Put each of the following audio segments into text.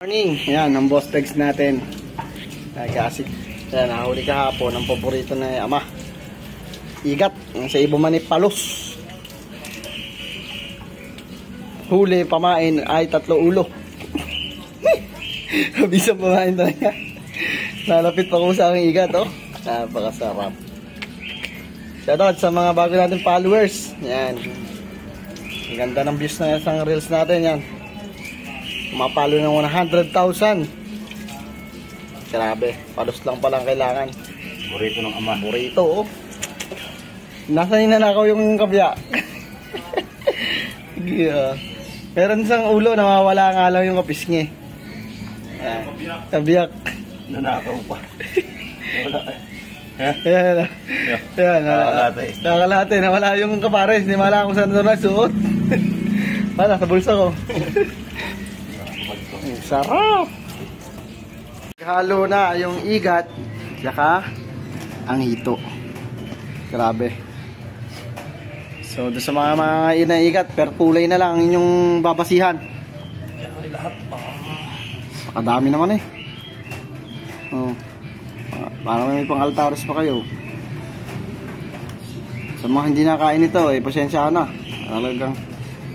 Morning, yan ang boss tegs natin. Nagkasik. Yan, nahuli kahapon ang paborito na ama. Igat, sa ibo manip palos. Huli pamain ay 3 ulo. Bisa pamain talaga. Nalapit pa ko sa aking igat, oh. Napakasarap. Shoutout sa mga bago natin followers. Yan. Ang ganda ng views na isang reels natin, yan. Mapalo ng 100,000. Grabe, palos lang palang kailangan. Burrito ng ama. Burrito, oh. Nasa ninanakaw yung kabya. Yeah. Meron isang ulo, nawawala nga lang yung kapisngi. Kabiyak. Nanakaw pa. Wala eh. Yan. Yan. Nakakalate. Nawala yung kapares. Hindi mala kung saan ito nasuot. Wala, sa bulsa ko. Sarap! Halo na yung igat saka ang hito. Grabe. So doon sa mga inaigat, per kulay na lang inyong babasihan. Pakadami naman eh. Oh. Para may pang altares pa kayo. Sa mga hindi nakain ito, eh pasensya na. Talagang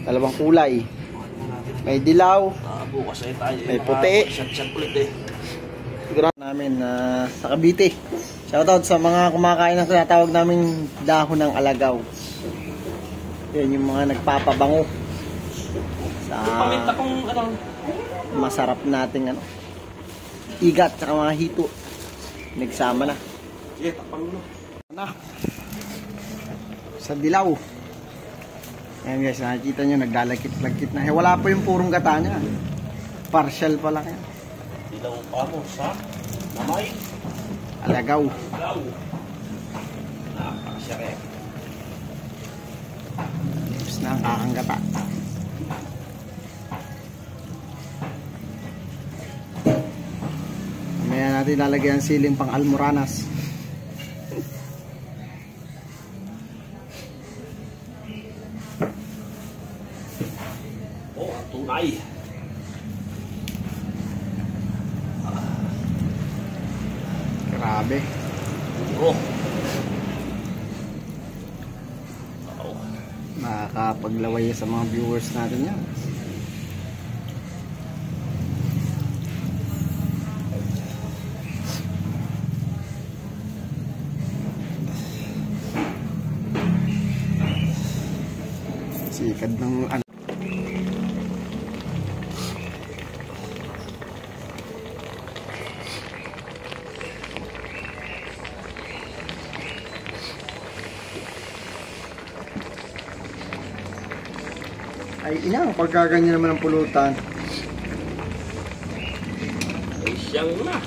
dalawang kulay. May dilaw, Bukas ay tayo. may puti. Shot ulit eh. Sigurado namin sa Cavite. Shoutout sa mga kumakain ng tinatawag namin dahon ng alagaw. Yan yung mga nagpapabango sa Paminta kong ano. masarap nating ano, igat sa mga hito. Nagsama na. Sige, takpang mo. Na. Sa dilaw. Ayan guys, nakikita nyo, naglalagkit-lagkit na. Wala pa yung purong gata niya. Partial pa lang yan. Dilaw pa mo sa namay. Alagaw. Dilaw. Napakasarap. Tapos na ang kakang gata. Mamaya natin lalagyan ang siling pang almoranas. Oh, tunay. Grabe. Oh. Nakakapaglaway sa mga viewers natin yan. Sikad ng ano. Ay ina, pagkaganyan naman ang pulutan. Ay siyang na.